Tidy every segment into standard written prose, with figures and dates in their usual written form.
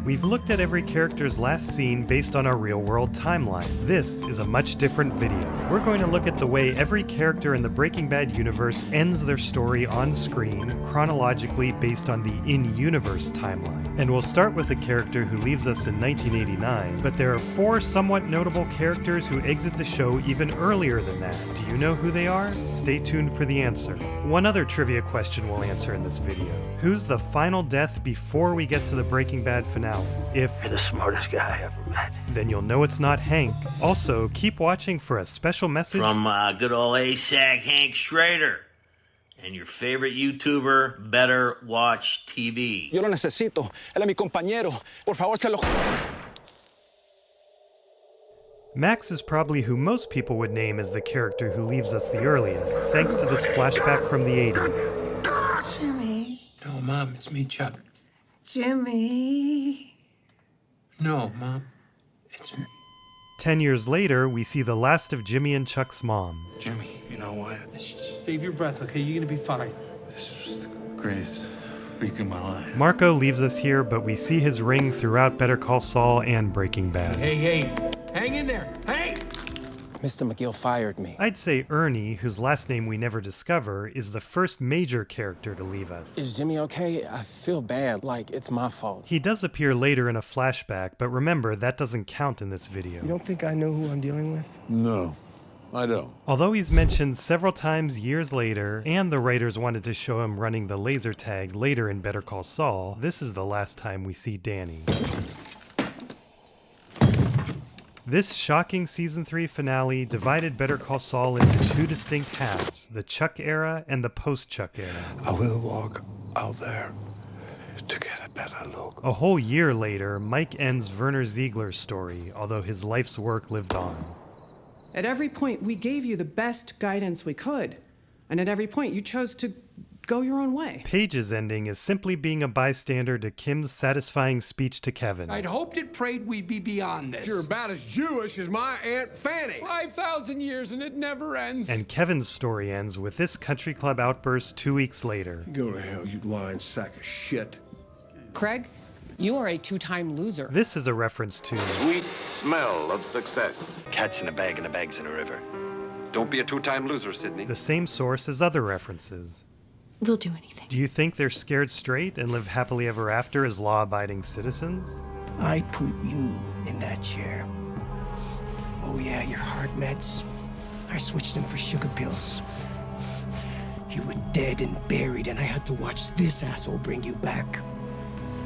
We've looked at every character's last scene based on our real-world timeline. This is a much different video. We're going to look at the way every character in the Breaking Bad universe ends their story on screen, chronologically based on the in-universe timeline. And we'll start with a character who leaves us in 1989, but there are 4 somewhat notable characters who exit the show even earlier than that. Do you know who they are? Stay tuned for the answer. One other trivia question we'll answer in this video. Who's the final death before we get to the Breaking Bad finale? If you're the smartest guy I ever met, then you'll know it's not Hank. Also, keep watching for a special message from good old ASAC Hank Schrader and your favorite YouTuber, Better Watch TV. Yo lo necesito. Él es mi compañero. Por favor, se lo... Max is probably who most people would name as the character who leaves us the earliest, thanks to this flashback from the 80s. Jimmy. No, Mom, it's me, Chuck. Jimmy. No, Mom, it's me. 10 years later, we see the last of Jimmy and Chuck's mom. Jimmy, you know what? Save your breath, okay? You're gonna be fine. This was the greatest week of my life. Marco leaves us here, but we see his ring throughout Better Call Saul and Breaking Bad. Hey, hang in there, hey! Mr. McGill fired me. I'd say Ernie, whose last name we never discover, is the first major character to leave us. Is Jimmy okay? I feel bad, like it's my fault. He does appear later in a flashback, but remember, that doesn't count in this video. You don't think I know who I'm dealing with? No, I don't. Although he's mentioned several times years later, and the writers wanted to show him running the laser tag later in Better Call Saul, this is the last time we see Danny. This shocking Season 3 finale divided Better Call Saul into 2 distinct halves, the Chuck era and the post-Chuck era. I will walk out there to get a better look. A whole year later, Mike ends Werner Ziegler's story, although his life's work lived on. At every point, we gave you the best guidance we could, and at every point, you chose to go your own way. Paige's ending is simply being a bystander to Kim's satisfying speech to Kevin. I'd hoped and prayed we'd be beyond this. You're about as Jewish as my Aunt Fanny. 5,000 years and it never ends. And Kevin's story ends with this country club outburst 2 weeks later. Go to hell, you lying sack of shit. Craig, you are a 2-time loser. This is a reference to sweet smell of success. Cats in a bag and a bag's in a river. Don't be a 2-time loser, Sidney. The same source as other references. We'll do anything. Do you think they're scared straight and live happily ever after as law-abiding citizens? I put you in that chair. Oh yeah, your heart meds. I switched them for sugar pills. You were dead and buried, and I had to watch this asshole bring you back.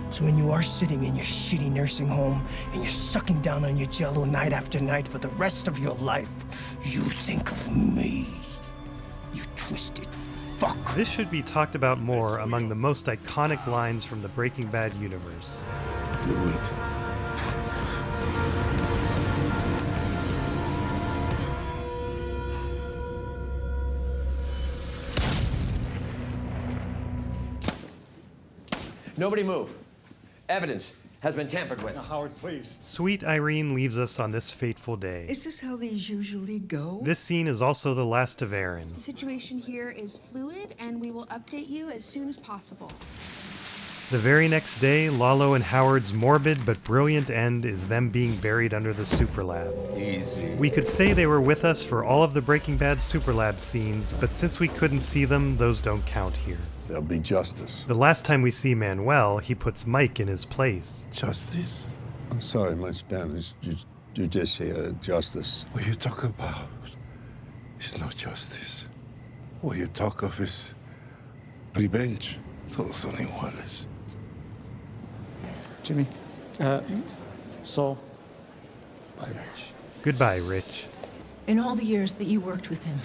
So when you are sitting in your shitty nursing home and you're sucking down on your Jell-O night after night for the rest of your life, you think of me. You twisted fuck. This should be talked about more among the most iconic lines from the Breaking Bad universe. Do it. Nobody move. Evidence has been tampered with. Now, Howard, please. Sweet Irene leaves us on this fateful day. Is this how these usually go? This scene is also the last of Aaron. The situation here is fluid, and we will update you as soon as possible. The very next day, Lalo and Howard's morbid but brilliant end is them being buried under the Superlab. Easy. We could say they were with us for all of the Breaking Bad Superlab scenes, but since we couldn't see them, those don't count here. There'll be justice. The last time we see Manuel, he puts Mike in his place. Justice? I'm sorry, my Spanish. Justicia, justice. What you talk about is not justice. What you talk of is revenge. Todos son iguales. Jimmy, Saul. Bye, Rich. Goodbye, Rich. In all the years that you worked with him,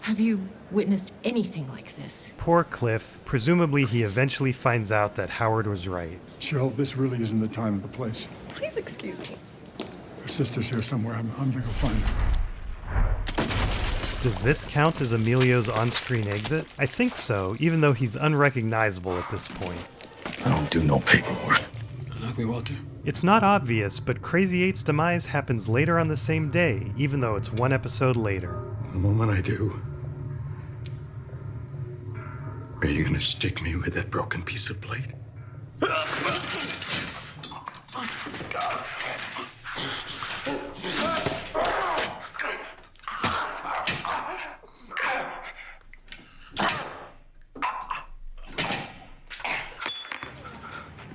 have you witnessed anything like this? Poor Cliff. Presumably he eventually finds out that Howard was right. Cheryl, this really isn't the time or the place. Please excuse me. Her sister's here somewhere. I'm gonna go find her. Does this count as Emilio's on-screen exit? I think so, even though he's unrecognizable at this point. I don't do no paperwork. Knock me, Walter. It's not obvious, but Crazy 8's demise happens later on the same day, even though it's 1 episode later. The moment I do, are you gonna stick me with that broken piece of plate?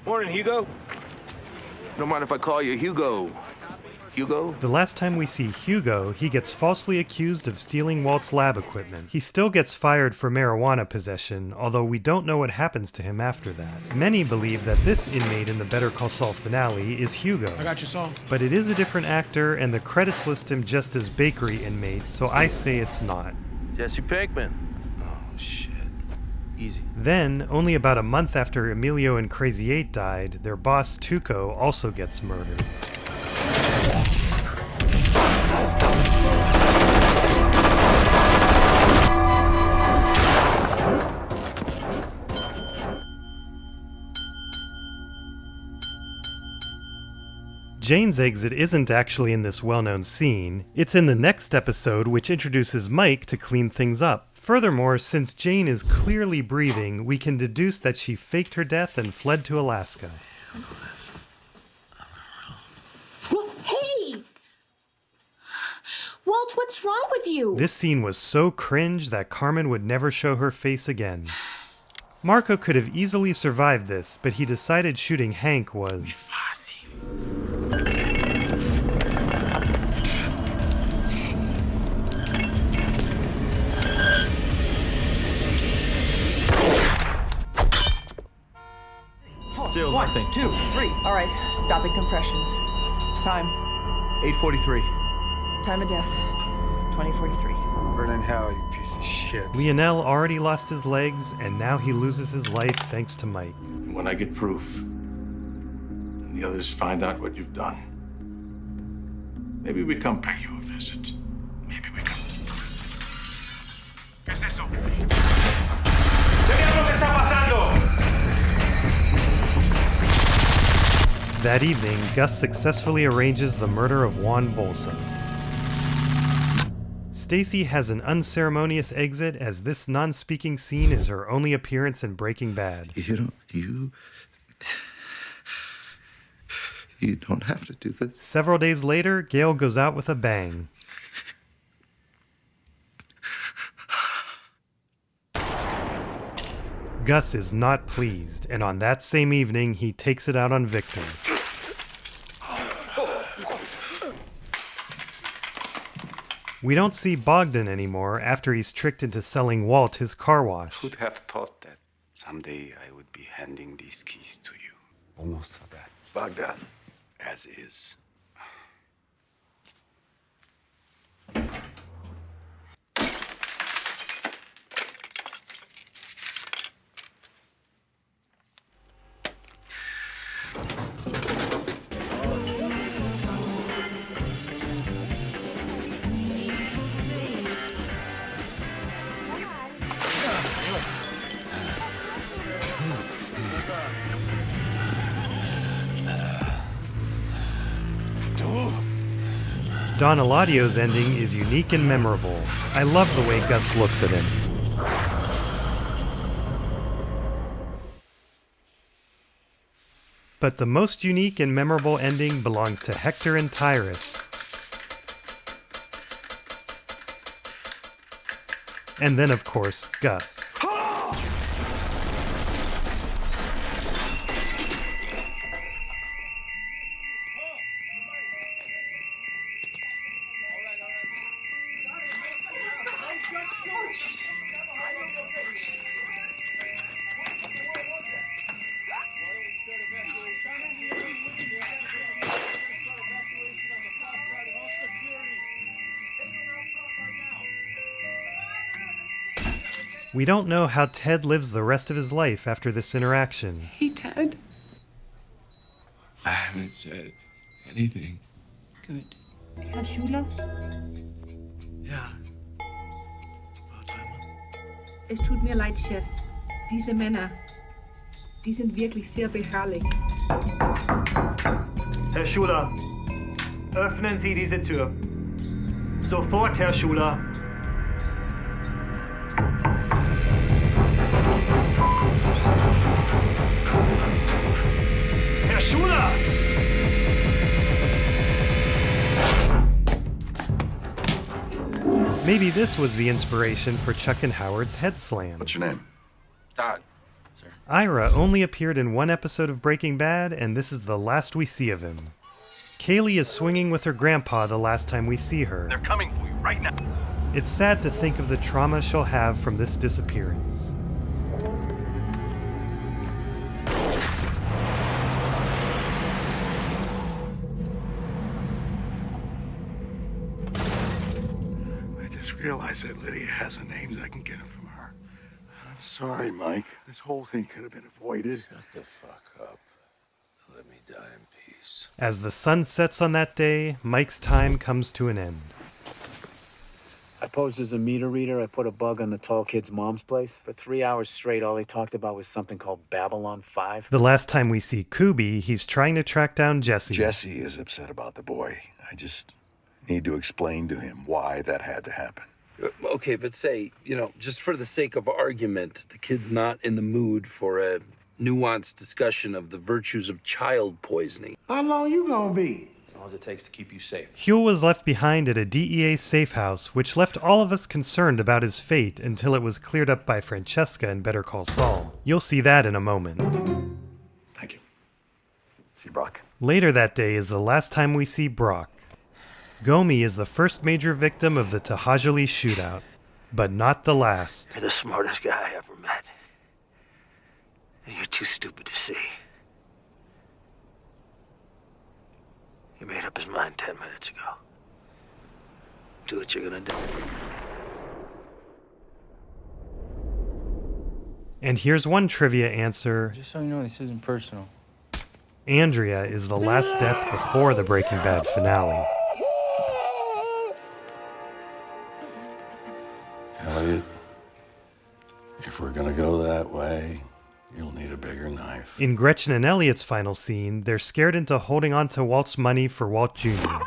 Morning, Hugo. Don't mind if I call you Hugo. Hugo? The last time we see Hugo, he gets falsely accused of stealing Walt's lab equipment. He still gets fired for marijuana possession, although we don't know what happens to him after that. Many believe that this inmate in the Better Call Saul finale is Hugo. I got you, Saul. But it is a different actor, and the credits list him just as bakery inmate, so I say it's not. Jesse Pinkman. Oh, shit. Easy. Then, only about a month after Emilio and Crazy 8 died, their boss Tuco also gets murdered. Jane's exit isn't actually in this well-known scene. It's in the next episode, which introduces Mike to clean things up. Furthermore, since Jane is clearly breathing, we can deduce that she faked her death and fled to Alaska. Hey! Walt, what's wrong with you? This scene was so cringe that Carmen would never show her face again. Marco could have easily survived this, but he decided shooting Hank was... Still nothing. 1, 2, 3. All right, stopping compressions. Time. 8:43. Time of death. 2043. Burn in hell, you piece of shit. Lionel already lost his legs, and now he loses his life thanks to Mike. When I get proof, and the others find out what you've done, maybe we come pay you a visit. Maybe we come. ¿Qué es eso? ¿Qué diablos está pasando? That evening, Gus successfully arranges the murder of Juan Bolsa. Stacy has an unceremonious exit as this non-speaking scene is her only appearance in Breaking Bad. You don't have to do this. Several days later, Gail goes out with a bang. Gus is not pleased, and on that same evening, he takes it out on Victor. We don't see Bogdan anymore after he's tricked into selling Walt his car wash. Who'd have thought that someday I would be handing these keys to you? Almost forgot. Bogdan, as is. Don Eladio's ending is unique and memorable. I love the way Gus looks at him. But the most unique and memorable ending belongs to Hector and Tyrus. And then, of course, Gus. We don't know how Ted lives the rest of his life after this interaction. Hey, Ted. I haven't said anything. Good. Herr Schuler? Ja. Es tut mir leid, Chef. Diese Männer, die sind wirklich sehr beharrlich. Herr Schuler, öffnen Sie diese Tür. Sofort, Herr Schuler. Herr Schuler! Maybe this was the inspiration for Chuck and Howard's head slam. What's your name? Todd. Ira only appeared in one episode of Breaking Bad, and this is the last we see of him. Kaylee is swinging with her grandpa the last time we see her. They're coming for you right now. It's sad to think of the trauma she'll have from this disappearance. I just realized that Lydia has the names. I can get them from her. I'm sorry, Mike. This whole thing could have been avoided. Shut the fuck up. Let me die in peace. As the sun sets on that day, Mike's time comes to an end. I posed as a meter reader. I put a bug on the tall kid's mom's place. For 3 hours straight, all they talked about was something called Babylon 5. The last time we see Kubi, he's trying to track down Jesse. Jesse is upset about the boy. I just need to explain to him why that had to happen. Okay, but say, just for the sake of argument, the kid's not in the mood for a nuanced discussion of the virtues of child poisoning. How long you gonna be? As long as it takes to keep you safe. Huell was left behind at a DEA safe house, which left all of us concerned about his fate until it was cleared up by Francesca in Better Call Saul. You'll see that in a moment. Thank you. See Brock. Later that day is the last time we see Brock. Gomi is the first major victim of the Tahajali shootout, but not the last. You're the smartest guy I ever met. And you're too stupid to see. He made up his mind 10 minutes ago. Do what you're gonna do. And here's one trivia answer. Just so you know, this isn't personal. Andrea is the last death before the Breaking Bad finale. Elliot, if we're gonna go that way, you'll need a bigger knife. In Gretchen and Elliot's final scene, they're scared into holding on to Walt's money for Walt Jr.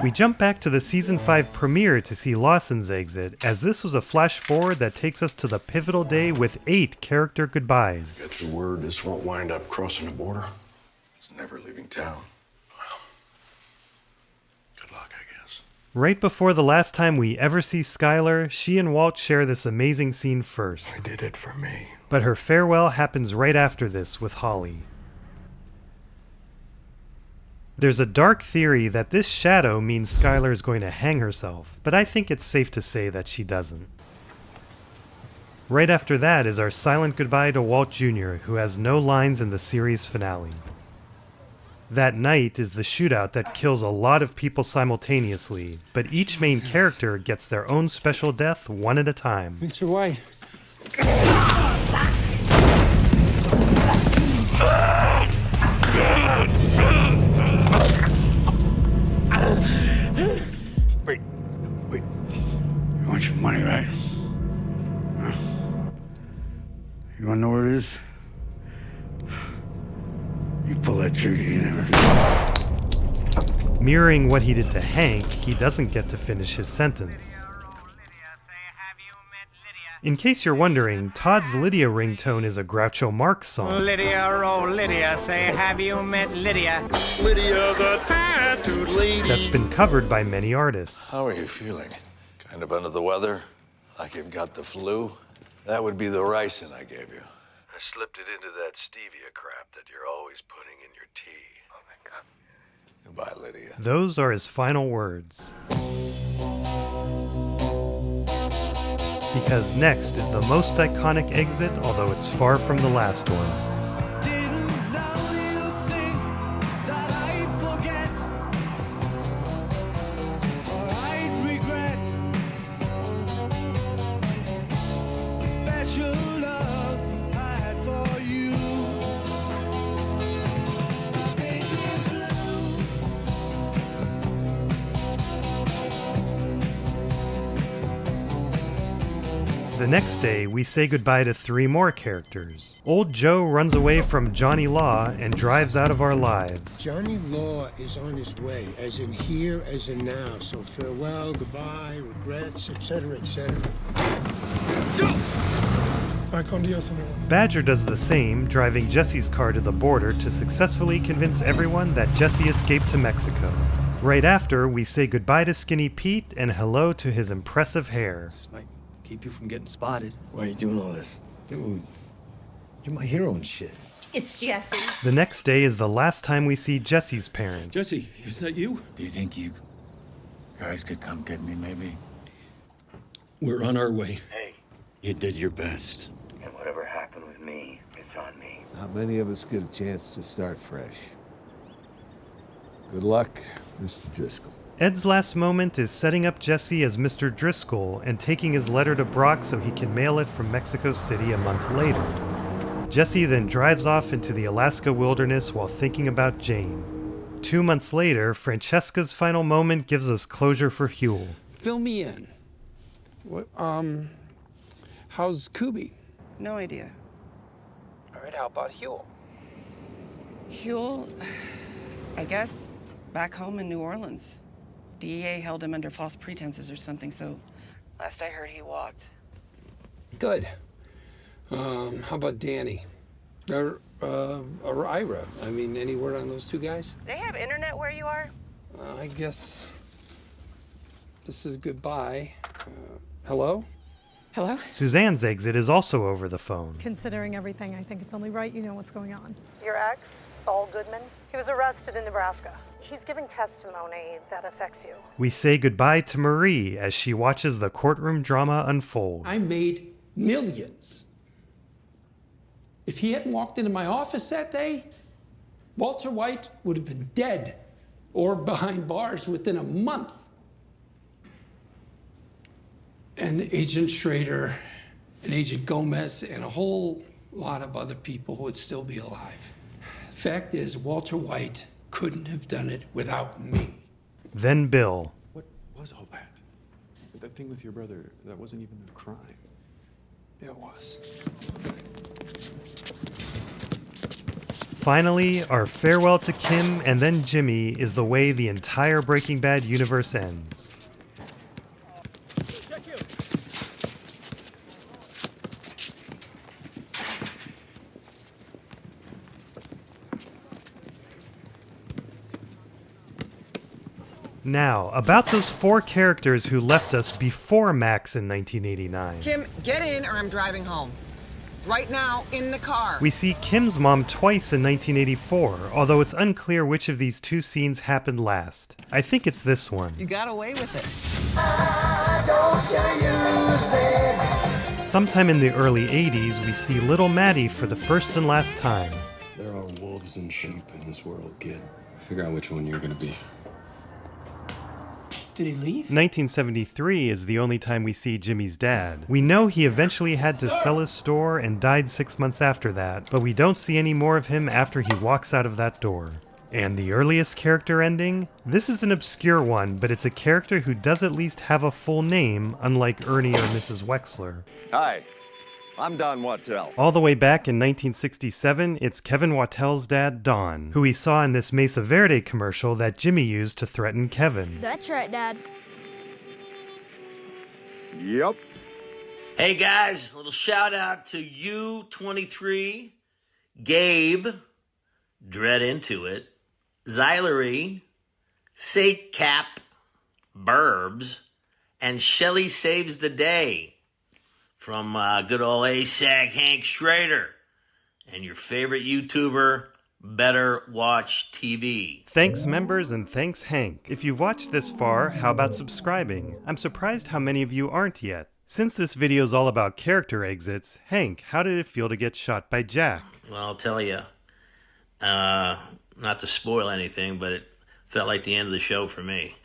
We jump back to the Season 5 premiere to see Lawson's exit, as this was a flash forward that takes us to the pivotal day with 8 character goodbyes. Get the word this won't wind up crossing the border. It's never leaving town. Well, good luck, I guess. Right before the last time we ever see Skyler, she and Walt share this amazing scene first. They did it for me. But her farewell happens right after this with Holly. There's a dark theory that this shadow means Skyler is going to hang herself, but I think it's safe to say that she doesn't. Right after that is our silent goodbye to Walt Jr., who has no lines in the series finale. That night is the shootout that kills a lot of people simultaneously, but each main character gets their own special death one at a time. Mr. White. Wait. You want your money, right? Huh? You wanna know where it is? You pull that trigger, you never. Mirroring what he did to Hank, he doesn't get to finish his sentence. In case you're wondering, Todd's Lydia ringtone is a Groucho Marx song. Lydia, oh Lydia, say have you met Lydia? Lydia, the tattooed lady. That's been covered by many artists. How are you feeling? Kind of under the weather? Like you've got the flu? That would be the ricin I gave you. I slipped it into that stevia crap that you're always putting in your tea. Oh my God. Goodbye, Lydia. Those are his final words. Because next is the most iconic exit, although it's far from the last one. The next day, we say goodbye to 3 more characters. Old Joe runs away from Johnny Law and drives out of our lives. Johnny Law is on his way, as in here, as in now. So farewell, goodbye, regrets, etc., etc. Badger does the same, driving Jesse's car to the border to successfully convince everyone that Jesse escaped to Mexico. Right after, we say goodbye to Skinny Pete and hello to his impressive hair. This might keep you from getting spotted. Why are you doing all this? Dude, you're my hero and shit. It's Jesse. The next day is the last time we see Jesse's parents. Jesse, is that you? Do you think you guys could come get me, maybe? We're on our way. Hey. You did your best. And whatever happened with me, it's on me. Not many of us get a chance to start fresh. Good luck, Mr. Driscoll. Ed's last moment is setting up Jesse as Mr. Driscoll and taking his letter to Brock so he can mail it from Mexico City a month later. Jesse then drives off into the Alaska wilderness while thinking about Jane. 2 months later, Francesca's final moment gives us closure for Huel. Fill me in. What, how's Kubi? No idea. All right, how about Huel? Huel, I guess, back home in New Orleans. DEA held him under false pretenses or something, so last I heard he walked. Good. How about Danny? Or Ira? I mean, any word on those two guys? They have internet where you are? I guess this is goodbye. Hello? Hello? Suzanne's exit is also over the phone. Considering everything, I think it's only right you know what's going on. Your ex, Saul Goodman, he was arrested in Nebraska. He's giving testimony that affects you. We say goodbye to Marie as she watches the courtroom drama unfold. I made millions. If he hadn't walked into my office that day, Walter White would have been dead or behind bars within a month. And Agent Schrader and Agent Gomez and a whole lot of other people would still be alive. Fact is, Walter White couldn't have done it without me. Then Bill. What was all that? That thing with your brother, that wasn't even a crime. It was. Finally, our farewell to Kim and then Jimmy is the way the entire Breaking Bad universe ends. Now, about those 4 characters who left us before Max in 1989. Kim, get in or I'm driving home. Right now, in the car. We see Kim's mom twice in 1984, although it's unclear which of these 2 scenes happened last. I think it's this one. You got away with it. Sometime in the early 80s, we see little Maddie for the first and last time. There are wolves and sheep in this world, kid. Figure out which one you're gonna be. Did he leave? 1973 is the only time we see Jimmy's dad. We know he eventually had to sell his store and died 6 months after that, but we don't see any more of him after he walks out of that door. And the earliest character ending? This is an obscure one, but it's a character who does at least have a full name, unlike Ernie or Mrs. Wexler. Hi, I'm Don Wattell. All the way back in 1967, it's Kevin Wattell's dad, Don, who we saw in this Mesa Verde commercial that Jimmy used to threaten Kevin. That's right, Dad. Yep. Hey guys, a little shout out to U23, Gabe, Dread Into It, Xylery, Sake Cap, Burbs, and Shelly Saves the Day. From good old ASAG Hank Schrader and your favorite YouTuber, Better Watch TV. Thanks members and thanks Hank. If you've watched this far, how about subscribing? I'm surprised how many of you aren't yet. Since this video is all about character exits, Hank, how did it feel to get shot by Jack? Well, I'll tell you, not to spoil anything, but it felt like the end of the show for me.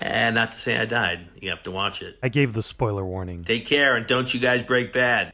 And not to say I died. You have to watch it. I gave the spoiler warning. Take care, and don't you guys break bad.